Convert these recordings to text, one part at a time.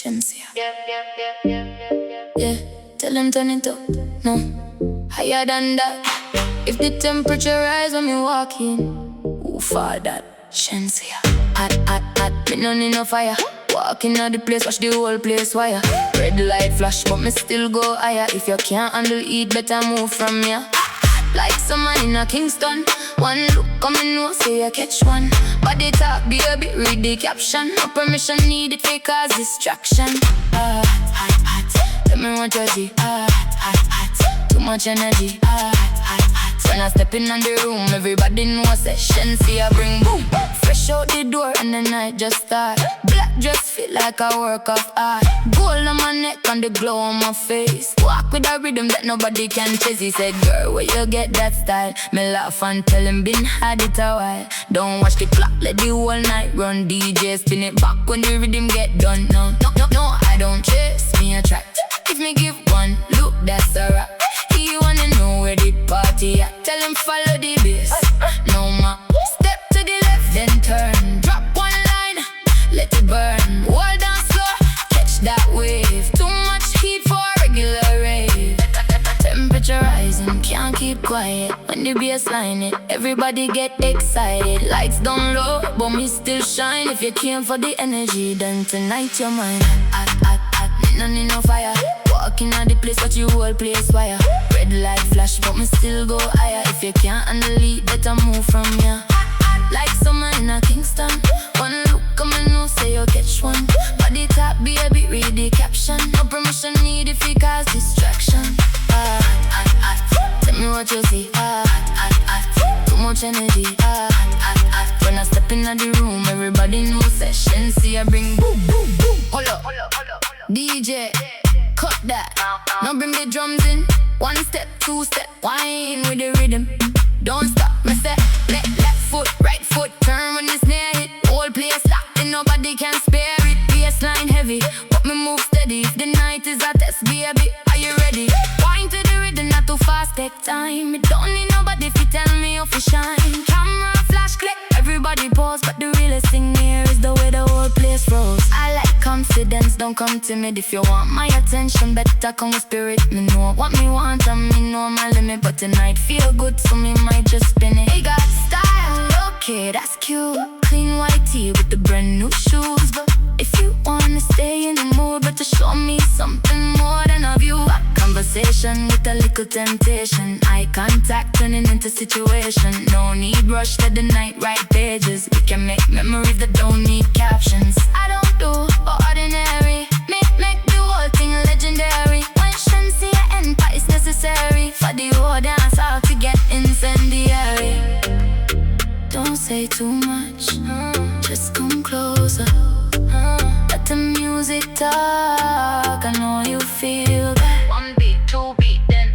Shensea. Yeah, tell them turn it up, no, higher than that. If the temperature rise when me walk in, who for that? Shensea. Hot, hot, hot, me no need no fire. Walking out the place, watch the whole place wire. Red light flash, but me still go higher. If you can't handle it, better move from here. Like someone in a Kingston. One look coming, no say you catch one. Body talk, baby, read the caption. No permission needed for cause distraction. Hot, hot, hot, tell me what you see. Hot, hot, hot, too much energy. Hot, hot, hot, when I step in the room, everybody knows that Shenseea bring boom. Fresh out the door and the night just start. Black dress fit like a work of art. Gold on my neck and the glow on my face. Walk with a rhythm that nobody can chase. He said, girl, where you get that style? Me laugh and tell him, been had it a while. Don't watch the clock, let the whole night run. DJ spin it back when the rhythm get done. No, no, no, no, I don't chase, me attract. If me give one look, that's a wrap. He wanna know where the party at. Tell him follow the bass. No ma, step to the left, then turn. Drop one line, let it burn. Hold on slow, catch that wave. Too much heat for a regular rave. Temperature rising, can't keep quiet. When the bass line it, everybody get excited. Lights down low, but me still shine. If you came for the energy, then tonight you're mine. Hot, hot, hot, me no need no fire. Walking out the place, watch you whole place wire. Red light flash, but me still go higher. If you can't handle it, better move from here. Like summer in a Kingston. One look, come and know, say you catch one. Body top, baby, read the caption. No permission needed for cause distraction. Hot, hot, hot, tell me what you see. Hot, hot, hot, too much energy. Hot, hot, hot, when I step in the room, everybody knows that Shenseea bring boom, boom, boom. Hold up, hold up, hold up, hold up. DJ, cut that. Now bring the drums in. One step, two step, wine with the rhythm. Don't stop, me say, left foot, right foot, turn when the snare hit. Whole place locked and nobody can spare it. Bassline heavy, but me move steady. If the night is a test, baby, are you ready? Wine to the rhythm, not too fast, take time. Me don't need nobody if you tell me how to shine. Camera, flash, click, everybody pause. But the realest thing here is the way the whole place froze. I like confidence, don't come timid. If you want my attention, better come with spirit. Me know what me want and me know my limit. But tonight feel good, so me might just spin it. He got style, okay, that's cute. Clean white tee with the brand new shoes. But if you wanna stay in the mood, better show me something more than a view. A conversation with a little temptation. Eye contact turning into situation. No need rush, let the night write pages. We can make memories that don't need captions. I don't do ordinary, make the whole thing legendary. When Shenseea enter, it's necessary for the whole dance all to get incendiary. Don't say too much, just come closer. Let the music talk, I know you feel that. One beat, two beat, then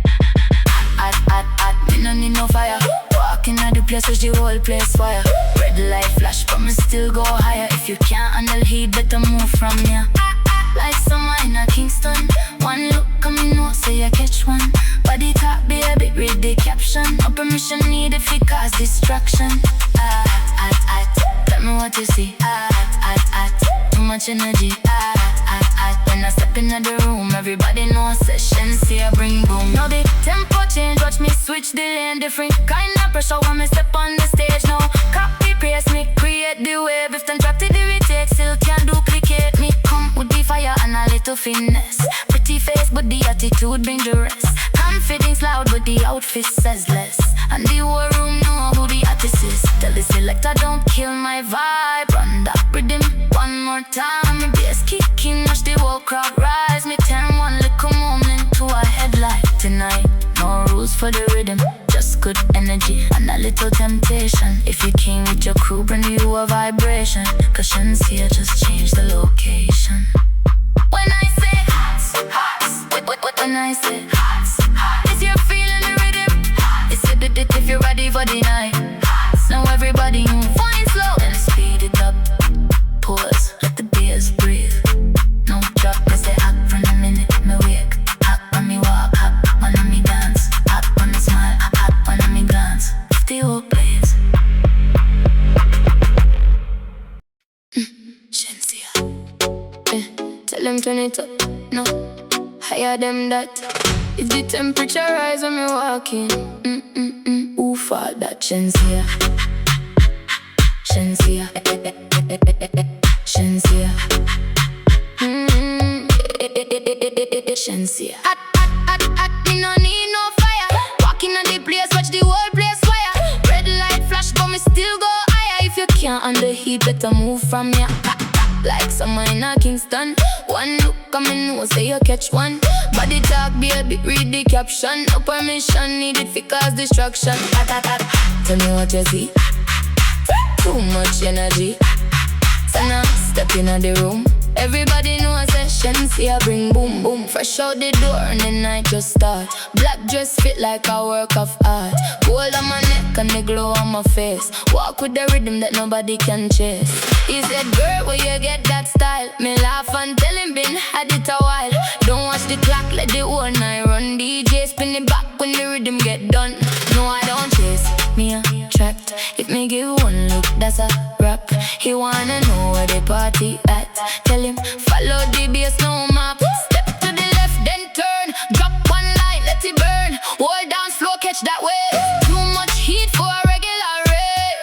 me no need no fire. Walking out the place, watch the whole place fire. Red light flash, but me still go higher. If you can't handle heat, better move from here. Like summer in a Kingston. One look, come and know, say you catch one. Body top, baby, read the caption. No permission needed for cause distraction. Hot, hot, hot, tell me what you see. Hot, hot, hot, too much energy. Hot, hot, hot, when I step in the room, everybody knows that Shenseea bring boom. Now the tempo change, watch me switch the lane. Different kind of pressure when me step on the stage. Now copy, paste, me create the wave. If them drop to the retake, still can't duplicate me. Come with the fire and a little finesse. Pretty face, but the attitude bring the rest. Confidence loud, but the outfit says less. And the whole room know who the artist is. Tell the selector don't kill my vibe. Run that rhythm one more time. Me bass kicking, watch the whole crowd rise. Me turn one little moment to a headlight. Tonight, no rules for the rhythm, just good energy and a little temptation. If you came with your crew, bring you a vibration. Cause Shenseea just changed the location. When I say hot, hot, when I say hot, hot, is you're feeling the rhythm. It's it if you're ready for the night. Now everybody move, wine slow and speed it up. Pause, let the bass breathe. No drop, cause they hot for a minute. Me wake, hot when me walk, hot when me dance. Hot when me smile, hot when me glance. If the whole place Shenseea, Tell them turn it up, no, higher them that. If the temperature rise when me walking, who for that? Shenseea, Shenseea, Shenseea, Shenseea. Hot, me no need no fire. Walking on the place, watch the whole place fire. Red light flash, but me still go higher. If you can't handle heat, better move from ya. Like summer in a Kingston. One look coming, know say you catch one. Body talk, baby, read the caption. No permission needed for cause destruction. Tell me what you see. Too much energy. So now step in the room. Everybody knows that Shenseea bring boom boom. Fresh out the door and the night just start. Black dress fit like a work of art. Gold on my neck and the glow on my face. Walk with the rhythm that nobody can chase. He said, girl, where you get that style? Me laugh and tell him been had it a while. Don't watch the clock, let the whole night run. DJ spin it back when the rhythm get done. No, I don't chase, me a trapped. If me give one look, that's a wrap. He wanna know where the party at. Tell him, follow the bass, no map. Step to the left, then turn. Drop one line, let it burn. Hold down slow, catch that wave. Too much heat for a regular rave.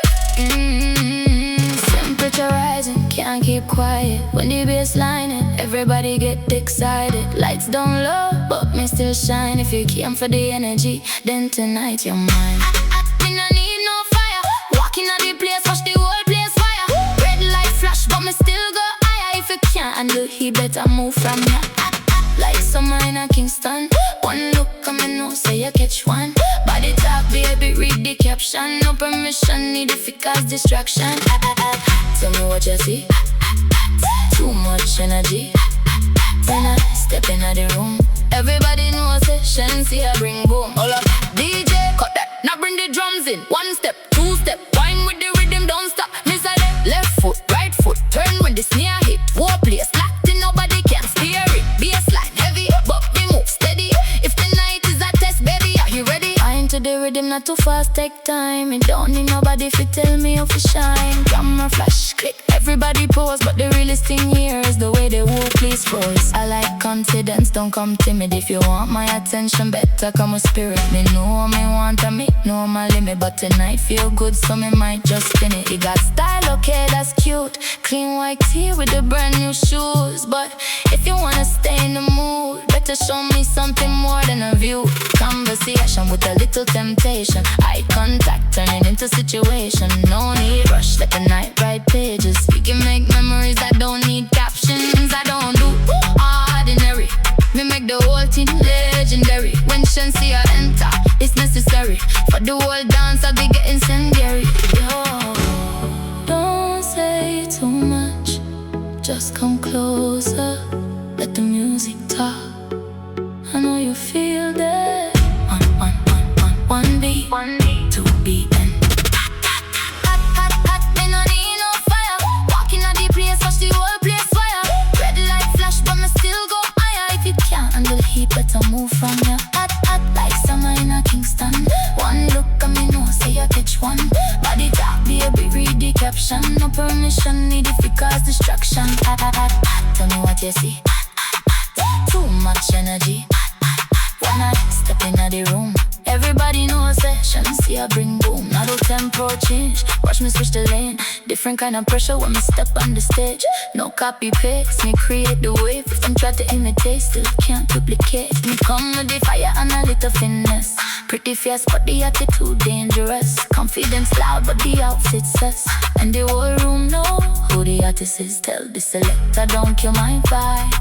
Temperature rising, can't keep quiet. When the bass lining, everybody get excited. Lights down low, but me still shine. If you came for the energy, then tonight you're mine. Me no need no fire. Walking out the place, watch the whole place fire. Red light flash, but me still go higher. If you can't handle heat, better move from ya. Like summer in a Kingston. One look coming, know say you catch one. Body talk, baby, read the caption. No permission needed for cause distraction. Tell me what you see. Too much energy. When I step in the room, everybody knows that Shenseea bring boom. Hold up, DJ, cut that, now bring the drums in. One step, two step, wine with the rhythm, don't stop. Miss a left foot, right foot, turn when the snare hit. War place, locked in, nobody can steer it. Bassline heavy, but me move steady. If the night is a test, baby, are you ready? I into the rhythm, not too fast, take time. And don't need nobody if you tell me how to shine. Camera flash, click, everybody pose. But the realest thing here is the way they whoop, please pose. I like confidence, don't come timid. If you want my attention, better come with spirit. Me know me want to make know my limit. But tonight feel good, so me might just spin it. You got style, okay, that's cute. Clean white tee with the brand new shoes. But if you wanna stay in the mood, better show me something more than a view. Conversation with a little temptation. Eye contact turning into situation. No need rush, let the night write pages. We can make memories that don't need captions. I don't do ordinary. Me make the whole thing legendary. When Shenseea enter, it's necessary. For the whole dance, I'll be getting incendiary. Yo, don't say too much, just come closer. Let the music talk. I know you feel that. One beat, two beat, and hot, me no need no fire. Walking out the place, watch the whole place fire. Red light flash, but me still go higher. If you can't handle the heat, better move from ya. Hot, like summer in a Kingston. One look at me, know say you catch one. Body talk, baby, read the caption. No permission needed for cause distraction. Tell me what you see. Too much energy. When I step in the room, everybody knows that Shenseea bring boom. Not a tempo change, watch me switch the lane. Different kind of pressure when me step on the stage. No copy paste, me create the wave. If them try to imitate, still can't duplicate. Me come with the fire and a little finesse. Pretty fierce but the attitude dangerous. Confidence loud but the outfit says. And the whole room know who the artist is. Tell the selector don't kill my vibe.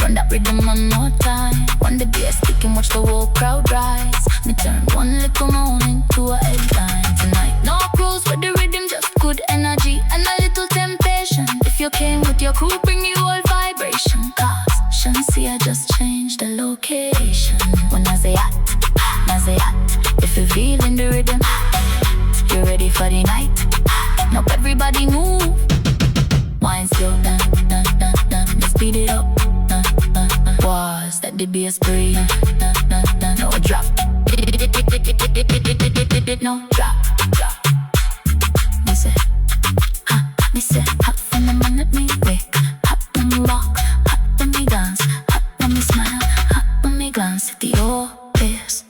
Run that rhythm one more time. When the bass kicking, watch the whole crowd rise. Me turn one little moan into a headline. Tonight no cruise with the rhythm, just good energy and a little temptation. If you came with your crew, bring the whole vibration. Cause Shenseea just changed the location. When I say hot, if you're feeling the rhythm, you're ready for the night. Now everybody move. Wine slow, dun, dun, dun, dun. Speed it up. Was that the bass breathe? No drop. No drop. Me say, hop from the man at me wake. Hop them rock, hop them dance at the office.